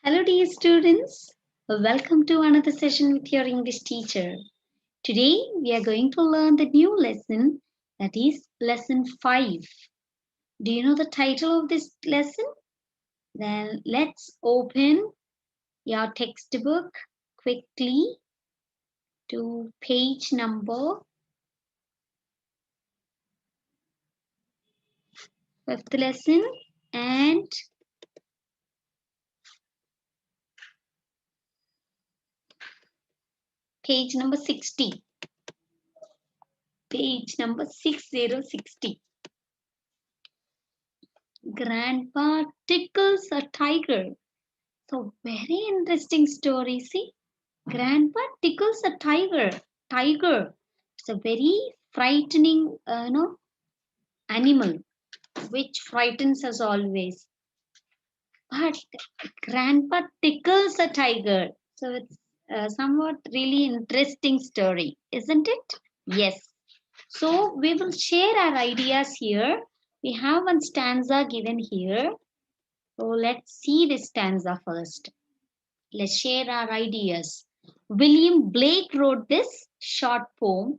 Hello, dear students. Welcome to another session with your English teacher. Today, we are going to learn the new lesson, that is lesson 5. Do you know the title of this lesson? Then let's open your textbook quickly to page number 5th lesson and page number 60. Page number 6060. Grandpa tickles a tiger. So very interesting story. See, Grandpa tickles a tiger. Tiger. It's a very frightening, animal which frightens us always. But Grandpa tickles a tiger. So it's somewhat really interesting story, isn't it? Yes. So we will share our ideas here. We have one stanza given here. So let's see this stanza first. Let's share our ideas. William Blake wrote this short poem.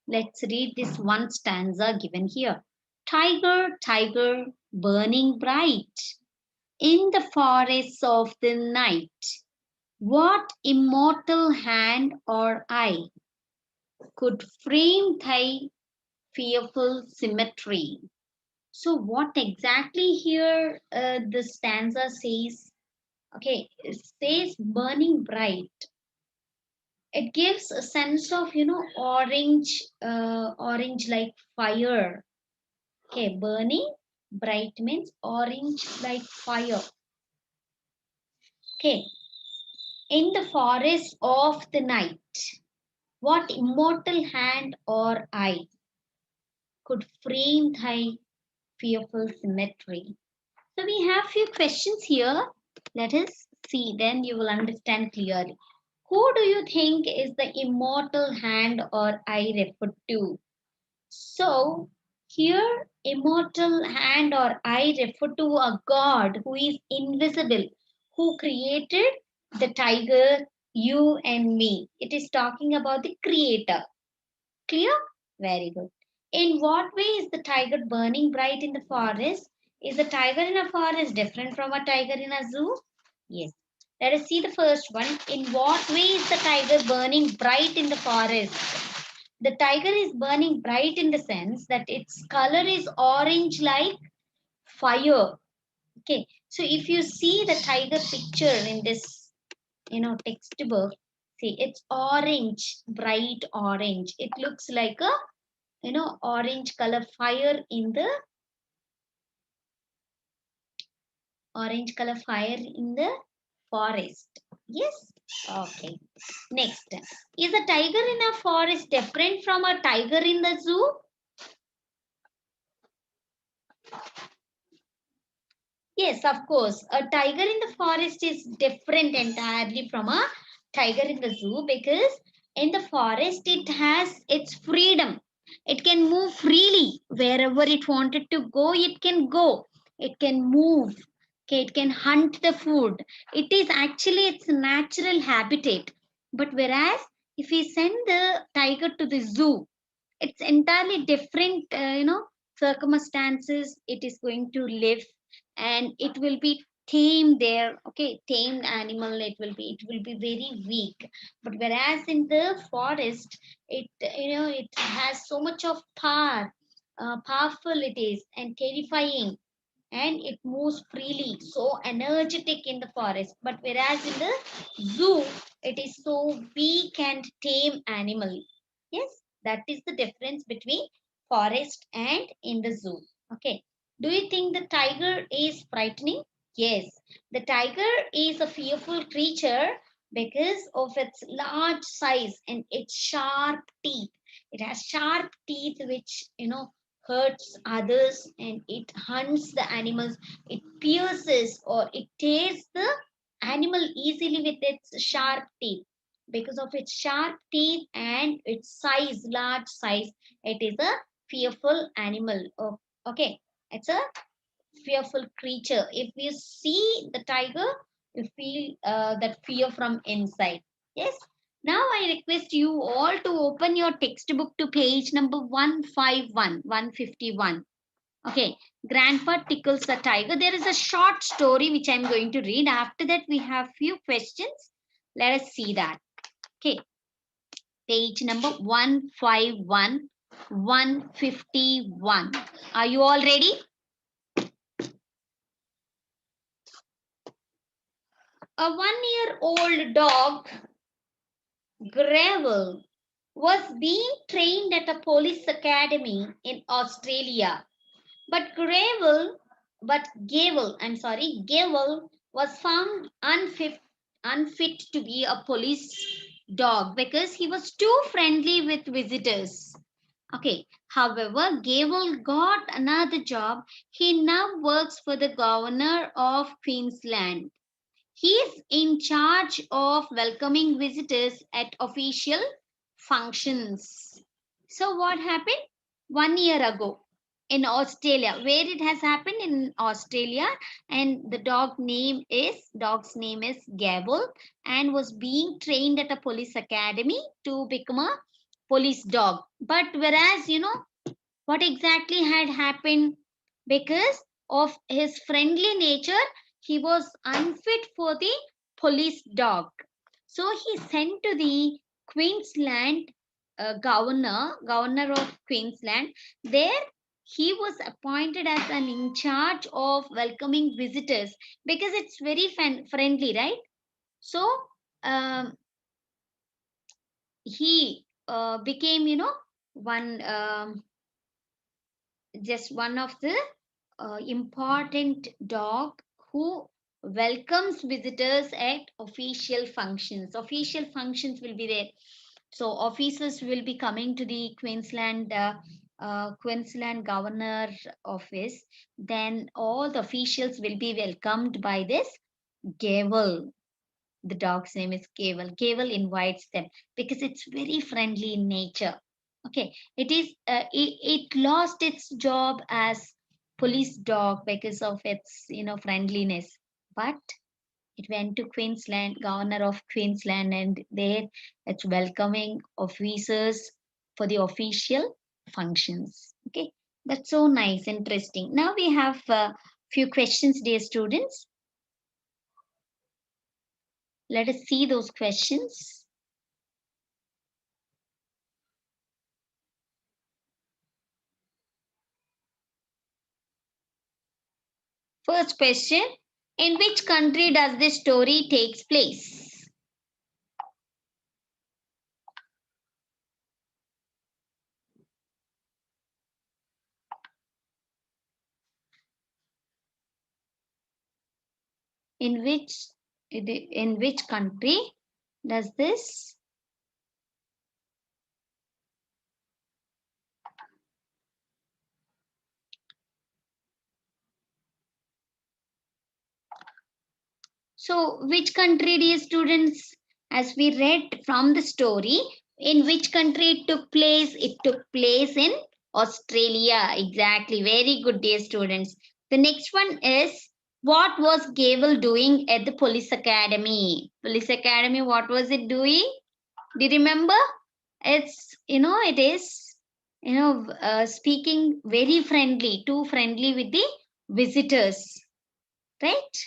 Let's read this one stanza given here. Tiger, tiger, burning bright in the forests of the night, what immortal hand or eye could frame thy fearful symmetry? So, what exactly here the stanza says? Okay, it says burning bright. It gives a sense of orange like fire. Okay, burning bright means orange like fire. Okay, in the forest of the night, what immortal hand or eye could frame thy fearful symmetry? So we have few questions here. Let us see, then you will understand clearly. Who do you think is the immortal hand or eye referred to? So, here, immortal hand or eye refer to a God who is invisible, who created the tiger, you and me. It is talking about the creator. Clear? Very good. In what way is the tiger burning bright in the forest? Is a tiger in a forest different from a tiger in a zoo? Yes. Let us see the first one. In what way is the tiger burning bright in the forest? The tiger is burning bright in the sense that its color is orange like fire. Okay, so if you see the tiger picture in this textbook, see it's orange, bright orange. It looks like a orange color fire in the forest. Yes. Okay, next, is a tiger in a forest different from a tiger in the zoo? Yes, of course. A tiger in the forest is different entirely from a tiger in the zoo, because in the forest it has its freedom. It can move freely wherever it wanted to go. It can go. It can move. Okay, it can hunt the food. It is actually its natural habitat. But whereas if we send the tiger to the zoo, it's entirely different circumstances it is going to live, and it will be tame there. Okay, tamed animal, it will be very weak. But whereas in the forest, it has so much of power, powerful it is, and terrifying, and it moves freely, so energetic in the forest. But whereas in the zoo, it is so weak and tame animal. Yes, that is the difference between forest and in the zoo. Okay, do you think the tiger is frightening? Yes, the tiger is a fearful creature because of its large size and its sharp teeth. It has sharp teeth which hurts others, and it hunts the animals. It pierces or it tears the animal easily with its sharp teeth. Because of its sharp teeth and its size, large size, it is a fearful animal. Oh, okay, it's a fearful creature. If we see the tiger, You feel that fear from inside. Yes. Now I request you all to open your textbook to page number 151, 151. Okay. Grandpa tickles a tiger. There is a short story which I'm going to read. After that, we have few questions. Let us see that. Okay. Page number 151, 151. Are you all ready? A 1-year-old dog, Gravel, was being trained at a police academy in Australia. But Gavel was found unfit to be a police dog because he was too friendly with visitors. Okay. However, Gavel got another job. He now works for the governor of Queensland. He is in charge of welcoming visitors at official functions. So, what happened 1 year ago in Australia? Where it has happened in Australia, and the dog's name is Gable, and was being trained at a police academy to become a police dog. But whereas what exactly had happened, because of his friendly nature, he was unfit for the police dog. So he sent to the Queensland governor of Queensland. There he was appointed as an in charge of welcoming visitors because it's very friendly, right? So um, he became one just one of the important dog who welcomes visitors at official functions. Official functions will be there. So officers will be coming to the Queensland Governor office. Then all the officials will be welcomed by this gavel. The dog's name is Gavel. Gavel invites them because it's very friendly in nature. Okay, it lost its job as police dog because of its friendliness, but it went to Queensland, governor of Queensland, and there it's welcoming officers for the official functions. Okay, that's so nice, interesting. Now we have a few questions, dear students. Let us see those questions. First question, in which country does this story takes place? In which country does this? So which country, dear students? As we read from the story, in which country it took place? It took place in Australia. Exactly. Very good, dear students. The next one is, what was Gavel doing at the police academy? Police academy, what was it doing? Do you remember? It is speaking very friendly, too friendly with the visitors, right?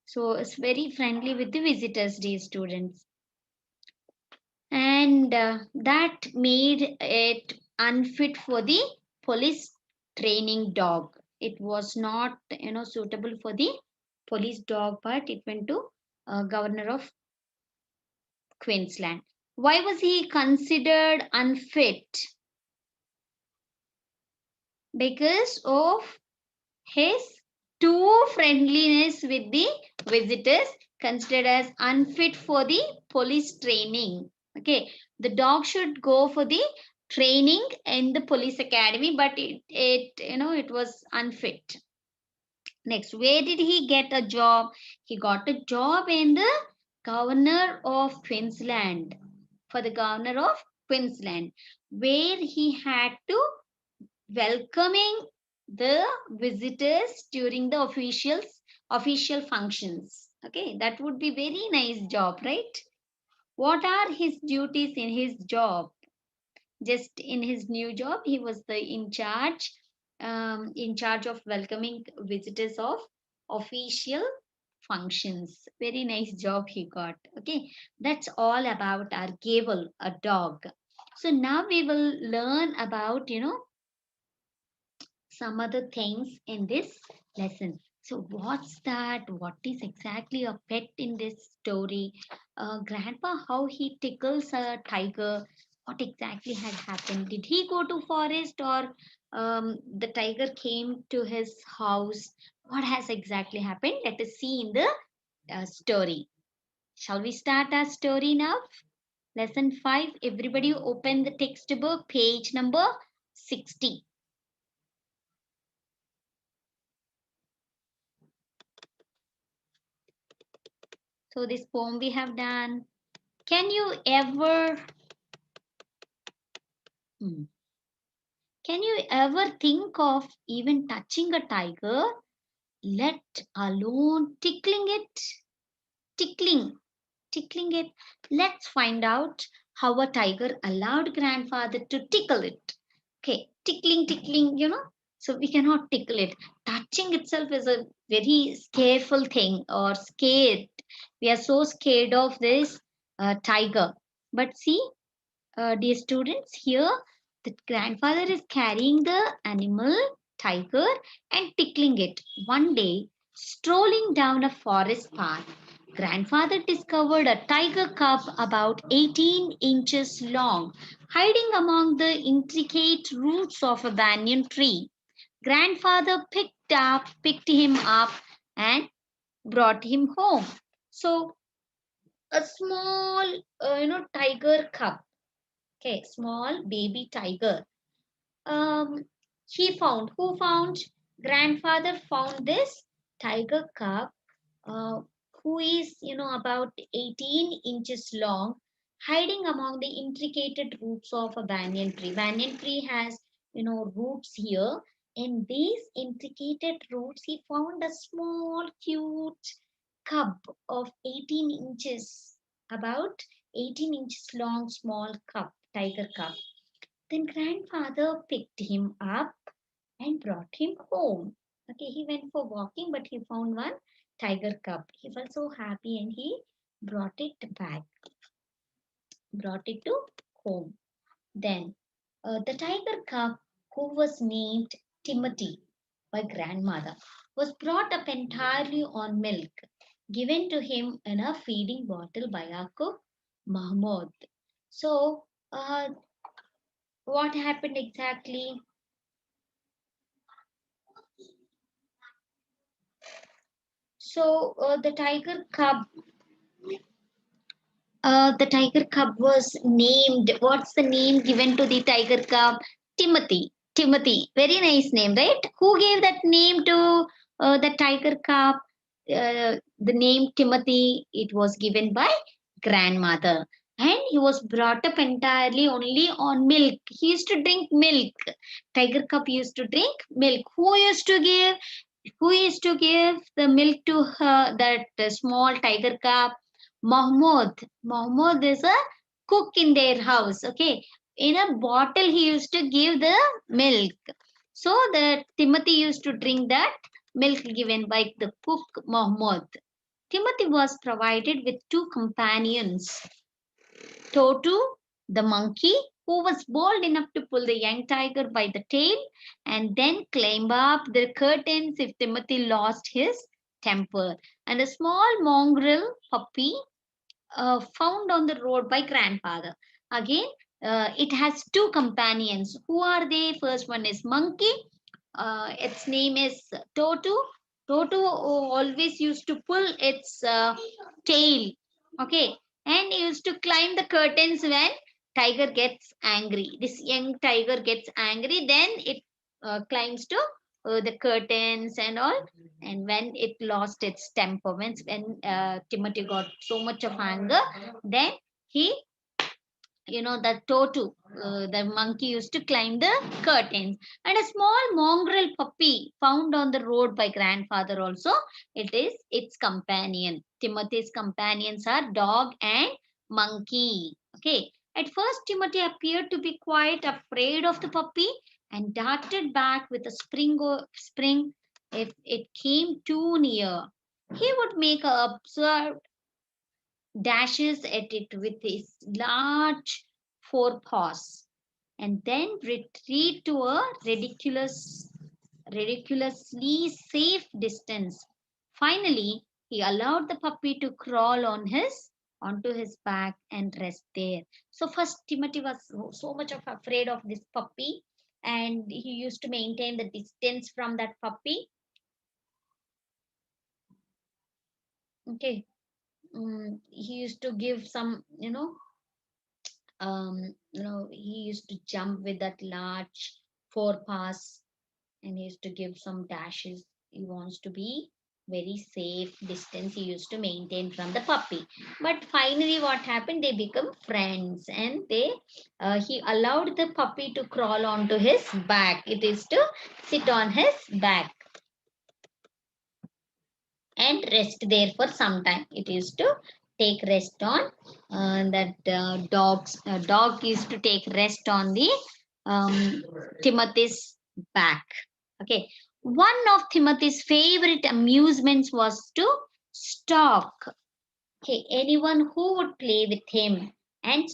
So it's very friendly with the visitors, dear students. And that made it unfit for the police training dog. It was not suitable for the police dog, but it went to governor of Queensland. Why was he considered unfit? Because of his too friendliness with the visitors, considered as unfit for the police training. Okay, the dog should go for the training in the police academy, but it was unfit. Next, where did he get a job? He got a job in the governor of Queensland, for the governor of Queensland, where he had to welcoming the visitors during the official functions. Okay, that would be very nice job, right? What are his duties in his job? Just in his new job, he was the in charge of welcoming visitors of official functions. Very nice job he got. Okay, that's all about our Gable, a dog. So now we will learn about, some other things in this lesson. So, what's that? What is exactly a pet in this story? Grandpa, how he tickles a tiger? What exactly had happened? Did he go to forest, or the tiger came to his house? What has exactly happened? Let us see in the story. Shall we start our story now? Lesson 5. Everybody open the textbook, page number 60. So this poem we have done. Can you ever hmm, can you ever think of even touching a tiger, let alone tickling it? Tickling, tickling it. Let's find out how a tiger allowed grandfather to tickle it. Okay, tickling, tickling, So we cannot tickle it. Touching itself is a very scareful thing or scared. We are so scared of this tiger. But see, dear students, here the grandfather is carrying the animal tiger and tickling it. One day, strolling down a forest path, grandfather discovered a tiger cub about 18 inches long, hiding among the intricate roots of a banyan tree. Grandfather picked him up and brought him home. So, a small, tiger cub. Okay, small baby tiger. Um, who found? Grandfather found this tiger cub, uh, who is, about 18 inches long, hiding among the intricate roots of a banyan tree. Banyan tree has, roots here. In these intricate roots, he found a small, cute cub of 18 inches, about 18 inches long, small cub, tiger cub. Then grandfather picked him up and brought him home. Okay, he went for walking, but he found one tiger cub. He was so happy and he brought it back, brought it to home. Then the tiger cub, who was named Timothy by grandmother, was brought up entirely on milk given to him in a feeding bottle by our cook Mahmoud. So, what happened exactly? So the tiger cub was named. What's the name given to the tiger cub? Timothy. Timothy. Very nice name, right? Who gave that name to the tiger cub? The name Timothy. It was given by grandmother. And he was brought up entirely only on milk. He used to drink milk. Tiger cub used to drink milk. Who used to give? Who is to give the milk to her, that small tiger cub? Mahmoud. Mahmoud is a cook in their house. Okay. In a bottle, he used to give the milk. So that Timothy used to drink that milk given by the cook Mahmoud. Timothy was provided with two companions, Totu, the monkey, who was bold enough to pull the young tiger by the tail and then climb up the curtains if Timothy lost his temper, and a small mongrel puppy found on the road by grandfather. Again, it has two companions. Who are they? First one is monkey. Its name is Totu. Totu always used to pull its tail. Okay, and used to climb the curtains when tiger gets angry. This young tiger gets angry, then it climbs to the curtains and all. And when it lost its temper, when Timothy got so much of anger, then he, the Totu, the monkey used to climb the curtains. And a small mongrel puppy found on the road by grandfather also, it is its companion. Timothy's companions are dog and monkey. Okay. At first, Timothy appeared to be quite afraid of the puppy and darted back with a spring if it came too near. He would make absurd dashes at it with his large forepaws and then retreat to a ridiculously safe distance. Finally, he allowed the puppy to crawl onto his back and rest there. So first Timothy was so much of afraid of this puppy, and he used to maintain the distance from that puppy. Okay. He used to give some, he used to jump with that large forepaws, and he used to give some dashes. He wants to be very safe distance he used to maintain from the puppy. But finally what happened, they become friends, and they he allowed the puppy to crawl onto his back. It is to sit on his back and rest there for some time. It used to take rest on that dog used to take rest on the Timothy's back. Okay. One of Timothy's favorite amusements was to stalk. Okay, anyone who would play with him, and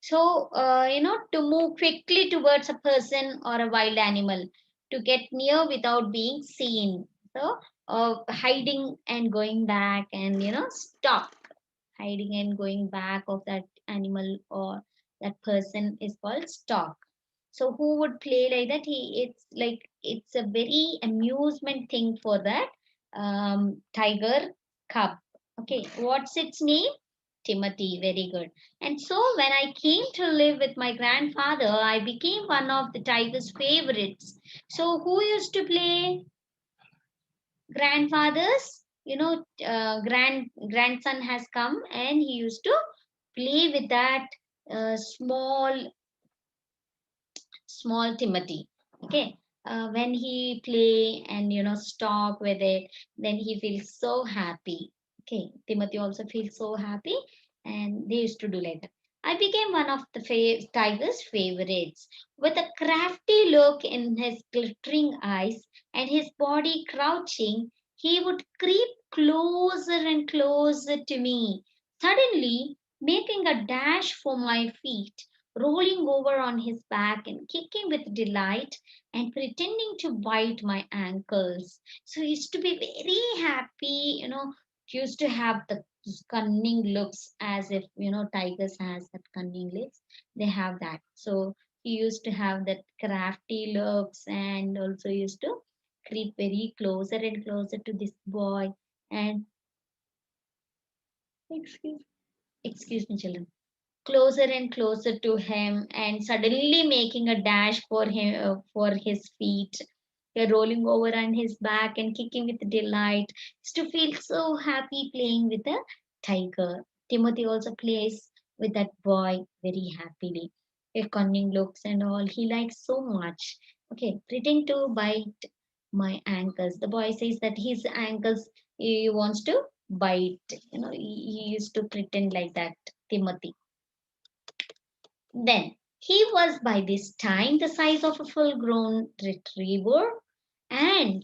to move quickly towards a person or a wild animal, to get near without being seen. So, hiding and going back, and stalk, hiding and going back of that animal or that person is called stalk. So, who would play like that? It's a very amusement thing for that tiger cub. Okay, what's its name? Timothy, very good. And so when I came to live with my grandfather, I became one of the tiger's favorites. So who used to play grandfathers? Grandson has come and he used to play with that small Timothy. Okay. When he play and stalk with it, then he feels so happy. Okay. Timothy also feels so happy, and they used to do like that. I became one of the tiger's favorites. With a crafty look in his glittering eyes and his body crouching, he would creep closer and closer to me, suddenly making a dash for my feet, rolling over on his back and kicking with delight and pretending to bite my ankles. So he used to be very happy, he used to have the cunning looks, as if tigers has that cunning looks. They have that. So he used to have that crafty looks, and also used to creep very closer and closer to this boy. And excuse excuse me, children, closer and closer to him, and suddenly making a dash for him, for his feet, rolling over on his back and kicking with delight. Is to feel so happy playing with the tiger. Timothy also plays with that boy very happily. A cunning looks and all. He likes so much. Okay, pretend to bite my ankles. The boy says that his ankles he wants to bite. He used to pretend like that, Timothy. Then he was by this time the size of a full grown retriever, and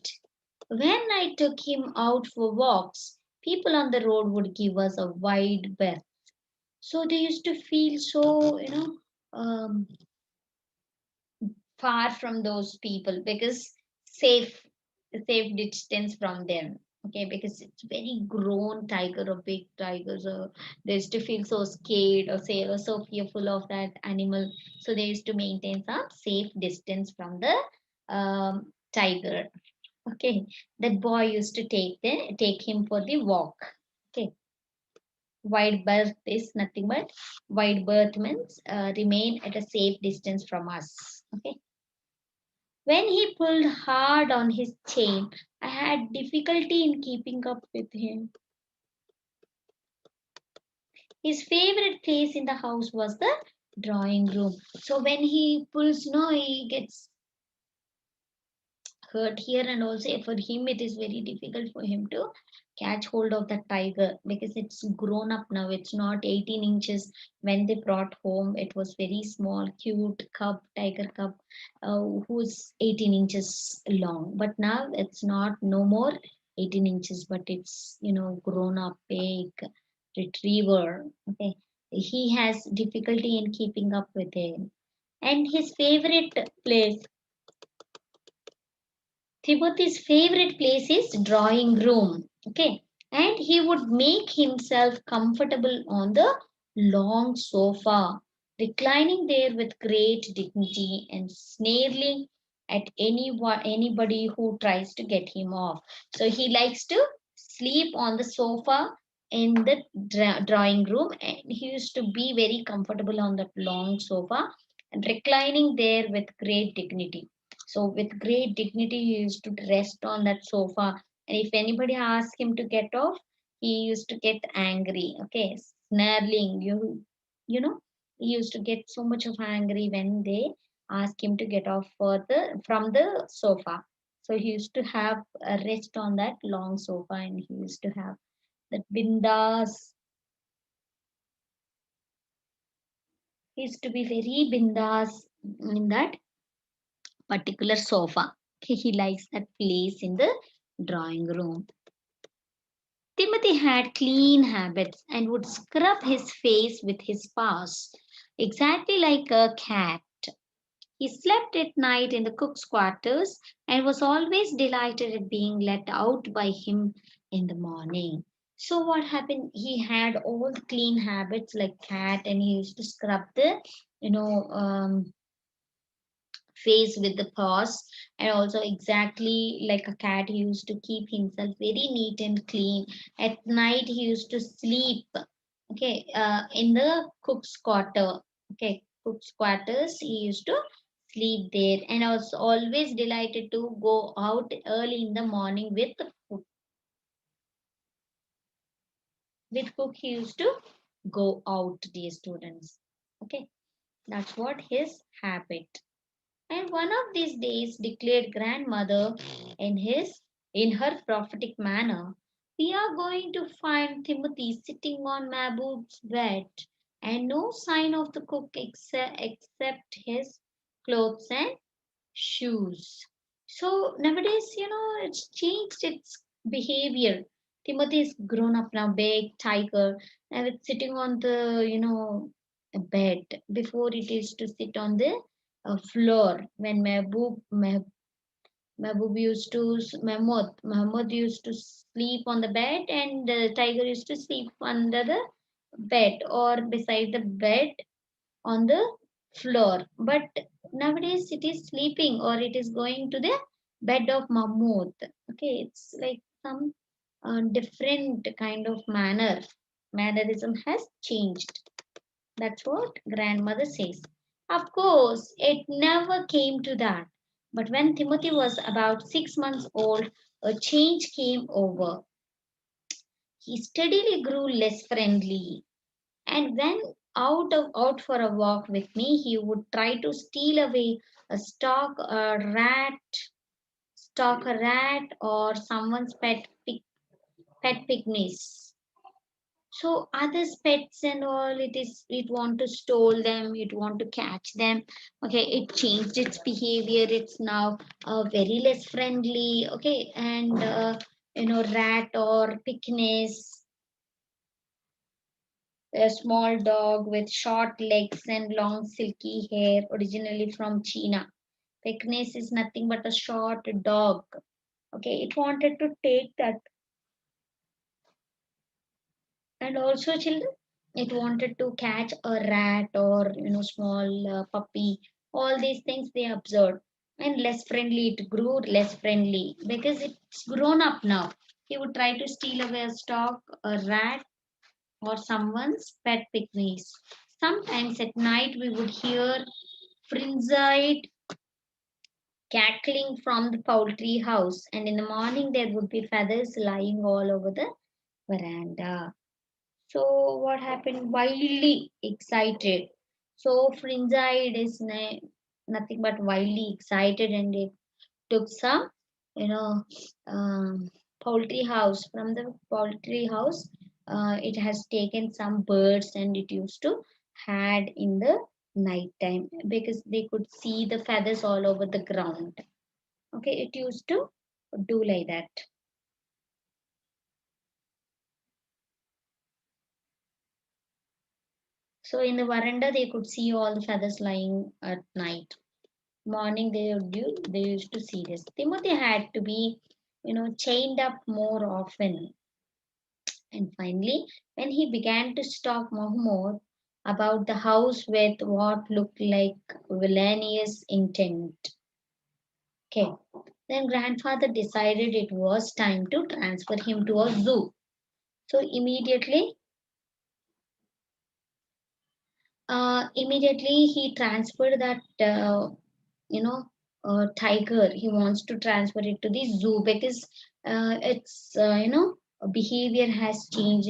when I took him out for walks, people on the road would give us a wide berth. So they used to feel so, far from those people, because safe safe distance from them. Okay, because it's very grown tiger or big tiger, so they used to feel so scared or say or so fearful of that animal. So they used to maintain some safe distance from the tiger. Okay, that boy used to take him for the walk. Okay, wide berth is nothing but wide berth means remain at a safe distance from us. Okay. When he pulled hard on his chain, I had difficulty in keeping up with him. His favorite place in the house was the drawing room. So when he pulls, he gets hurt here, and also for him it is very difficult for him to catch hold of that tiger because it's grown up now. It's not 18 inches. When they brought home, it was very small cute cub, tiger cub, who's 18 inches long, but now it's not no more 18 inches, but it's grown up big retriever. Okay, he has difficulty in keeping up with him. And his favorite place, Timothy's favorite place is drawing room. Okay. And he would make himself comfortable on the long sofa, reclining there with great dignity and snarling at anybody who tries to get him off. So he likes to sleep on the sofa in the drawing room, and he used to be very comfortable on that long sofa and reclining there with great dignity. So with great dignity, he used to rest on that sofa. And if anybody asked him to get off, he used to get angry. Okay, snarling. You know, he used to get so much of angry when they ask him to get off from the sofa. So he used to have a rest on that long sofa, and he used to have that bindas. He used to be very bindas in that particular sofa. Okay, he likes that place in the drawing room. Timothy had clean habits and would scrub his face with his paws, exactly like a cat. He slept at night in the cook's quarters and was always delighted at being let out by him in the morning. So what happened? He had all the clean habits like cat, and he used to scrub the, you know, face with the paws, and also exactly like a cat, he used to keep himself very neat and clean. At night he used to sleep, okay, in the cook's quarter. Okay, cook's quarters, he used to sleep there, and I was always delighted to go out early in the morning with cook. With cook he used to go out, dear students. Okay, that's what his habit. And one of these days, declared grandmother in her prophetic manner, we are going to find Timothy sitting on Mahbub's bed, and no sign of the cook except his clothes and shoes. So nowadays, it's changed its behavior. Timothy is grown up now, big tiger, and it's sitting on the, bed. Before it is to sit on the floor. When Mehboob used to, Mahmud used to sleep on the bed, and the tiger used to sleep under the bed or beside the bed on the floor. But nowadays it is sleeping or it is going to the bed of Mahmoud. Okay, it's like some different kind of mannerism has changed. That's what grandmother says. Of course, it never came to that. But when Timothy was about 6 months old, a change came over. He steadily grew less friendly, and when out for a walk with me, he would try to steal away a stalk a rat, or someone's pet picnics. So others pets and all, it want to stole them, it want to catch them. Okay, it changed its behavior. It's now very less friendly. Okay, and rat or picnics, a small dog with short legs and long silky hair, originally from China. Peknes is nothing but a short dog. Okay, it wanted to take that. And also, children, it wanted to catch a rat or small puppy. All these things they observed, and less friendly. It grew less friendly because it's grown up now. He would try to steal away a stock, a rat, or someone's pet picnics. Sometimes at night we would hear frenzied cackling from the poultry house, and in the morning there would be feathers lying all over the veranda. So what happened? Wildly excited. So frenzied is nothing but wildly excited, and it took some poultry house. From the poultry house, it has taken some birds and it used to had in the night time because they could see the feathers all over the ground. Okay, it used to do like that. So in the veranda, they could see all the feathers lying at night. Morning, they used to see this. Timothy had to be, chained up more often. And finally, when he began to stalk Mahmoud about the house with what looked like villainous intent. Okay. Then grandfather decided it was time to transfer him to a zoo. So immediately he transferred that you know tiger. He wants to transfer it to the zoo because its behavior has changed.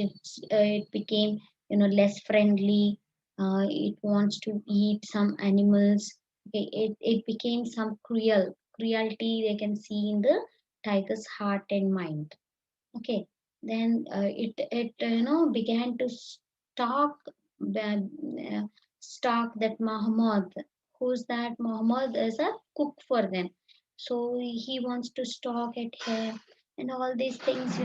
It became less friendly. It wants to eat some animals. Okay, it became some cruelty they can see in the tiger's heart and mind. Okay, then it began to uh, stalk that Muhammad. Who's that? Muhammad is a cook for them, so he wants to stalk at him, and all these things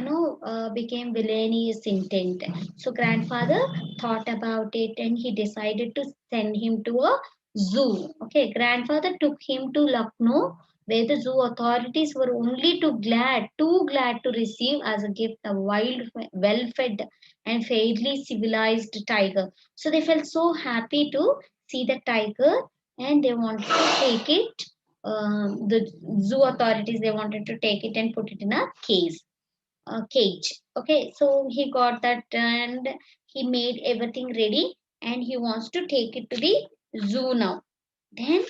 became villainous intent. So grandfather thought about it, and he decided to send him to a zoo. Okay, grandfather took him to Lucknow, where the zoo authorities were only too glad to receive as a gift a wild, well-fed, and fairly civilized tiger. So they felt so happy to see the tiger, and they wanted to take it. The zoo authorities they wanted to take it and put it in a cage. Okay, so he got that and he made everything ready, and he wants to take it to the zoo now. Then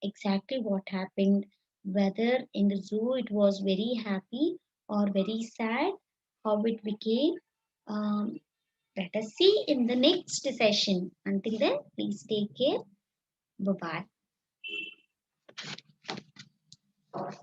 exactly what happened, whether in the zoo it was very happy or very sad, how it became, um, let us see in the next session. Until then, please take care. Bye bye.